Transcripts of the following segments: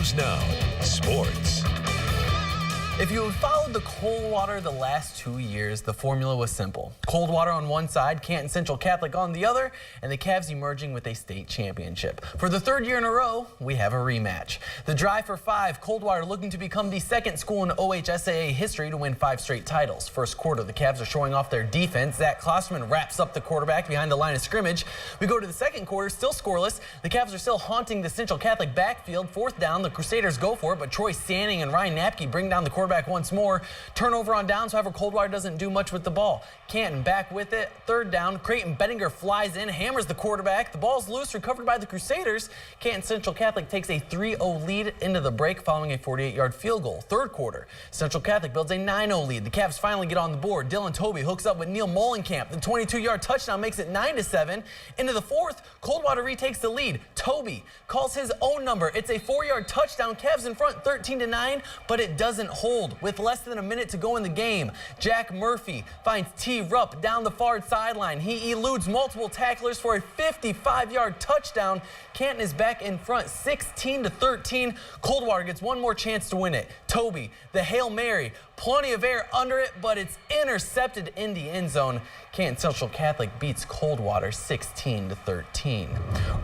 News Now, Sports. If you have followed the Coldwater the last 2 years, the formula was simple. Coldwater on one side, Canton Central Catholic on the other, and the Cavs emerging with a state championship. For the third year in a row, we have a rematch. The drive for 5, Coldwater looking to become the second school in OHSAA history to win 5 straight titles. First quarter, the Cavs are showing off their defense. Zach Klosterman wraps up the quarterback behind the line of scrimmage. We go to the second quarter, still scoreless. The Cavs are still haunting the Central Catholic backfield. Fourth down, the Crusaders go for it, but Troy Standing and Ryan Napke bring down the quarterback once more. Turnover on downs, however, Coldwater doesn't do much with the ball. Canton back with it. Third down, Creighton Bettinger flies in, hammers the quarterback. The ball's loose, recovered by the Crusaders. Canton Central Catholic takes a 3-0 lead into the break following a 48-yard field goal. Third quarter, Central Catholic builds a 9-0 lead. The Cavs finally get on the board. Dylan Tobey hooks up with Neil Molenkamp. The 22-yard touchdown makes it 9-7. Into the fourth, Coldwater retakes the lead. Tobey calls his own number. It's a 4-yard touchdown. Cavs in front 13-9, but it doesn't hold. With less than a minute to go in the game, Jack Murphy finds T. Rupp down the far sideline. He eludes multiple tacklers for a 55-yard touchdown. Canton is back in front 16-13. Coldwater gets one more chance to win it. Tobey, the Hail Mary, plenty of air under it, but it's intercepted in the end zone. Canton Central Catholic beats Coldwater 16-13.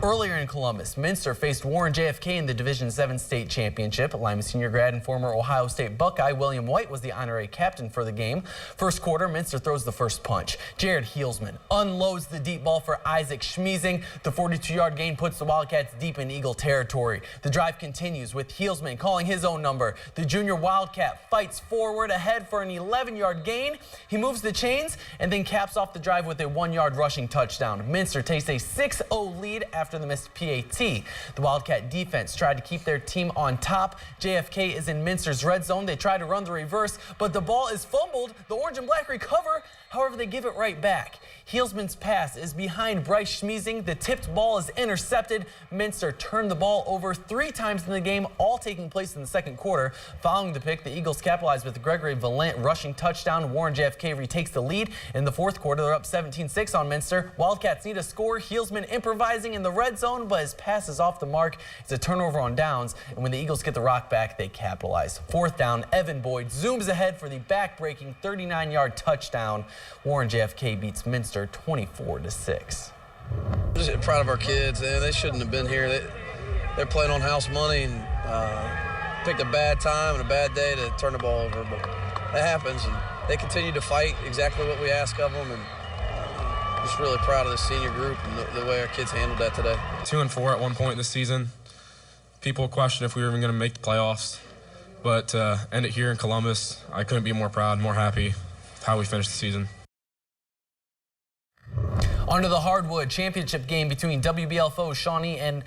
Earlier in Columbus, Minster faced Warren JFK in the Division 7 state championship. Lima senior grad and former Ohio State Buckeye William White was the honorary captain for the game. First quarter, Minster throws the first punch. Jared Heelsman unloads the deep ball for Isaac Schmeezing. The 42-yard gain puts the Wildcats deep in Eagle territory. The drive continues with Heelsman calling his own number. The junior Wildcat fights forward ahead for an 11-yard gain. He moves the chains and then caps off the drive with a 1-yard rushing touchdown. Minster takes a 6-0 lead after the missed PAT. The Wildcat defense tried to keep their team on top. JFK is in Minster's red zone. They try to run the reverse, but the ball is fumbled. The orange and black recover. However, they give it right back. Heelsman's pass is behind Bryce Schmeezing. The tipped ball is intercepted. Minster turned the ball over 3 times in the game, all taking place in the second quarter. Following the pick, the Eagles capitalized with Gregory Valent rushing touchdown. Warren JFK retakes the lead. In the fourth quarter, they're up 17-6 on Minster. Wildcats need a score. Heelsman improvising in the red zone, but his pass is off the mark. It's a turnover on downs, and when the Eagles get the rock back, they capitalize. Fourth down, Evan Boyd zooms ahead for the back-breaking 39-yard touchdown. Warren JFK beats Minster 24-6. Just proud of our kids, and they shouldn't have been here. They're playing on house money and picked a bad time and a bad day to turn the ball over, but that happens, and they continue to fight exactly what we ask of them, and just really proud of the senior group and the way our kids handled that today. 2-4 at one point this season. People question if we were even going to make the playoffs, but to end it here in Columbus, I couldn't be more proud, more happy with how we finished the season. Onto the hardwood championship game between WBL foes Shawnee and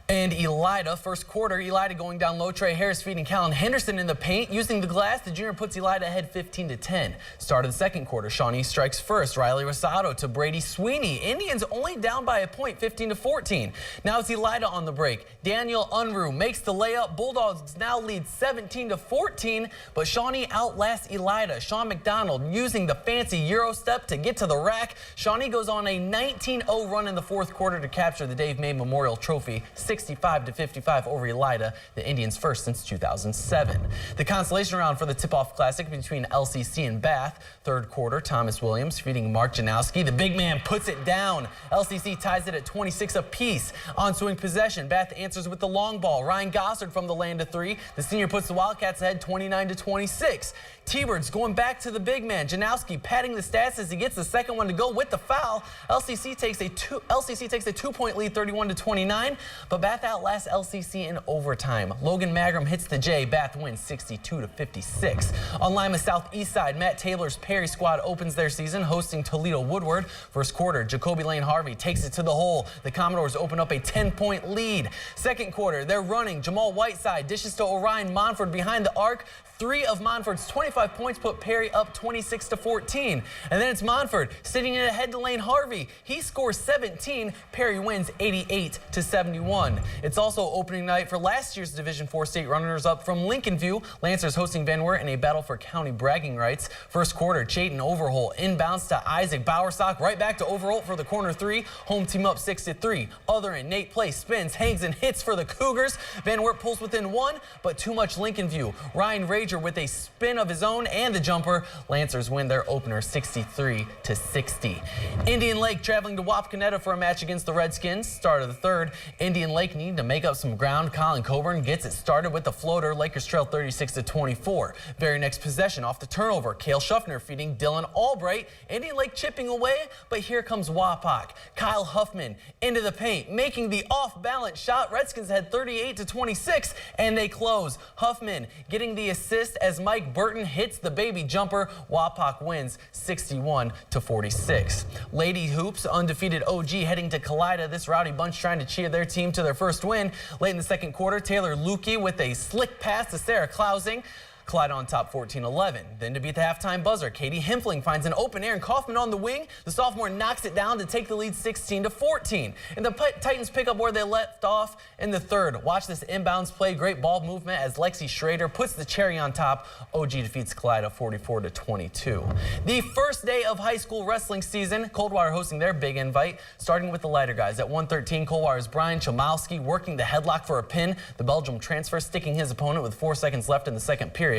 Elida. First quarter, Elida going down low. Trey Harris feeding Callan Henderson in the paint. Using the glass, the junior puts Elida ahead 15-10. Start of the second quarter, Shawnee strikes first. Riley Rosado to Brady Sweeney. Indians only down by a point, 15-14. Now it's Elida on the break. Daniel Unruh makes the layup. Bulldogs now lead 17-14, but Shawnee outlasts Elida. Sean McDonald using the fancy Euro step to get to the rack. Shawnee goes on a 19-0 run in the fourth quarter to capture the Dave May Memorial Trophy. 65-55 over Elida, the Indians' first since 2007. The consolation round for the tip-off classic between LCC and Bath. Third quarter, Thomas Williams feeding Mark Janowski. The big man puts it down. LCC ties it at 26 apiece. On-swing possession, Bath answers with the long ball. Ryan Gossard from the land of 3. The senior puts the Wildcats ahead 29-26. T-Birds going back to the big man. Janowski patting the stats as he gets the second one to go with the foul. LCC takes a 2-point lead 31-29, but Bath outlasts LCC in overtime. Logan Magram hits the J. Bath wins 62-56. On Lima Southeast side, Matt Taylor's Perry squad opens their season hosting Toledo Woodward. First quarter, Jacoby Lane Harvey takes it to the hole. The Commodores open up a 10-point lead. Second quarter, they're running. Jamal Whiteside dishes to Orion Monford behind the arc. 3 of Monford's 25 points put Perry up 26-14. And then it's Monford sitting it ahead to Lane Harvey. He scores 17. Perry wins 88-71. 1. It's also opening night for last year's Division IV state runners-up from Lincoln View. Lancers hosting Van Wert in a battle for county bragging rights. First quarter, Chayton Overholt inbounds to Isaac Bowersock. Right back to Overholt for the corner 3. Home team up 6-3. Other end, Nate Place spins, hangs, and hits for the Cougars. Van Wert pulls within 1, but too much Lincoln View. Ryan Rager with a spin of his own and the jumper. Lancers win their opener 63-60. Indian Lake traveling to Wapakoneta for a match against the Redskins. Start of the third. Indian Lake needing to make up some ground. Colin Coburn gets it started with the floater. Lakers trail 36-24. Very next possession off the turnover. Cale Schuffner feeding Dylan Albright. Indian Lake chipping away, but here comes Wapak. Kyle Huffman into the paint, making the off-balance shot. Redskins had 38-26, and they close. Huffman getting the assist as Mike Burton hits the baby jumper. Wapak wins 61-46. Lady Hoops undefeated OG heading to Kalida. This rowdy bunch trying to cheer their team to their first win. Late in the second quarter, Taylor Lukey with a slick pass to Sarah Klausing. Clyde on top 14-11. Then to beat the halftime buzzer, Katie Hempfling finds an open Aaron Kaufman on the wing. The sophomore knocks it down to take the lead 16-14. And the Titans pick up where they left off in the third. Watch this inbounds play. Great ball movement as Lexi Schrader puts the cherry on top. OG defeats Clyde 44-22. The first day of high school wrestling season, Coldwater hosting their big invite, starting with the lighter guys. At 113, Coldwater's Brian Chomowski working the headlock for a pin. The Belgium transfer sticking his opponent with 4 seconds left in the second period.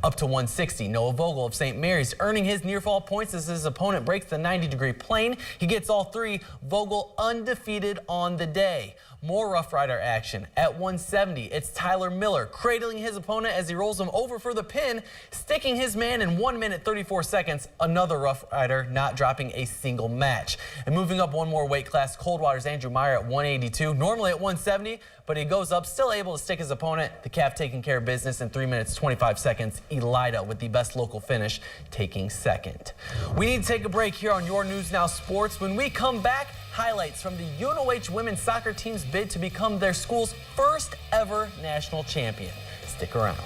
Up to 160. Noah Vogel of St. Mary's earning his near fall points as his opponent breaks the 90-degree plane. He gets all 3. Vogel undefeated on the day. More Rough Rider action. At 170, it's Tyler Miller cradling his opponent as he rolls him over for the pin, sticking his man in 1 minute 34 seconds. Another Rough Rider not dropping a single match. And moving up one more weight class, Coldwater's Andrew Meyer at 182, normally at 170, but he goes up, still able to stick his opponent. The Calf taking care of business in 3 minutes 25 seconds. Elida with the best local finish, taking second. We need to take a break here on Your News Now Sports. When we come back, highlights from the UNOH women's soccer team's bid to become their school's first ever national champion. Stick around.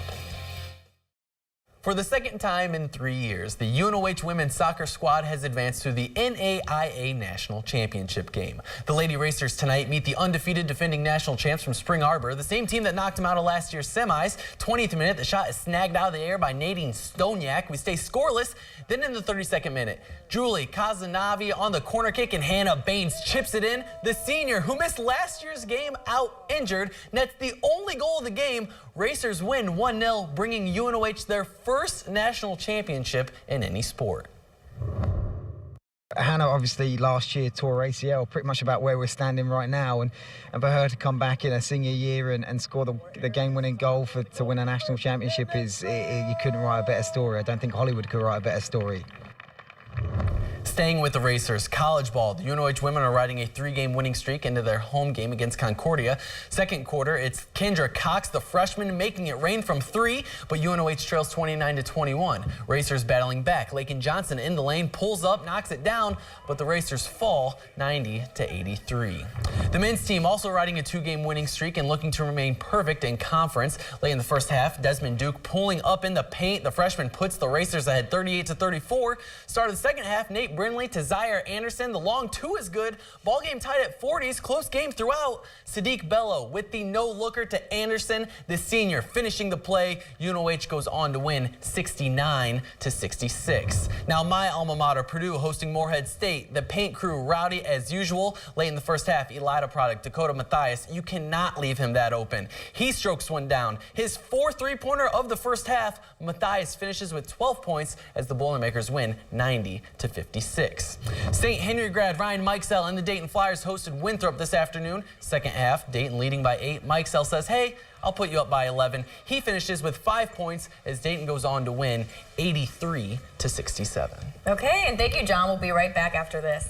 For the second time in 3 years, the UNOH women's soccer squad has advanced to the NAIA National Championship game. The Lady Racers tonight meet the undefeated defending national champs from Spring Arbor, the same team that knocked them out of last year's semis. 20th minute, the shot is snagged out of the air by Nadine Stoniak. We stay scoreless. Then in the 32nd minute, Julie Kazanavi on the corner kick and Hannah Baines chips it in. The senior, who missed last year's game out injured, nets the only goal of the game. Racers win 1-0, bringing UNOH their first national championship in any sport. Hannah obviously last year tore ACL, pretty much about where we're standing right now, and for her to come back in her senior year and score the game-winning goal to win a national championship you couldn't write a better story. I don't think Hollywood could write a better story. Staying with the Racers, college ball. The UNOH women are riding a 3-game winning streak into their home game against Concordia. Second quarter, it's Kendra Cox, the freshman, making it rain from 3, but UNOH trails 29-21. Racers battling back. Lakin Johnson in the lane, pulls up, knocks it down, but the Racers fall 90-83. The men's team also riding a 2-game winning streak and looking to remain perfect in conference. Late in the first half, Desmond Duke pulling up in the paint. The freshman puts the Racers ahead 38-34. Start of the second half, Nate Brinley to Zaire Anderson. The long 2 is good. Ball game tied at 40s. Close game throughout. Sadiq Bello with the no-looker to Anderson. The senior finishing the play. UNOH goes on to win 69-66. Now my alma mater, Purdue, hosting Morehead State. The paint crew rowdy as usual. Late in the first half, Elida product Dakota Mathias. You cannot leave him that open. He strokes one down. His 4th three-pointer of the first half. Mathias finishes with 12 points as the Boilermakers win 90-56. St. Henry grad Ryan Mikesell and the Dayton Flyers hosted Winthrop this afternoon. Second half, Dayton leading by 8. Mikesell says, hey, I'll put you up by 11. He finishes with 5 points as Dayton goes on to win 83-67. Okay, and thank you, John. We'll be right back after this.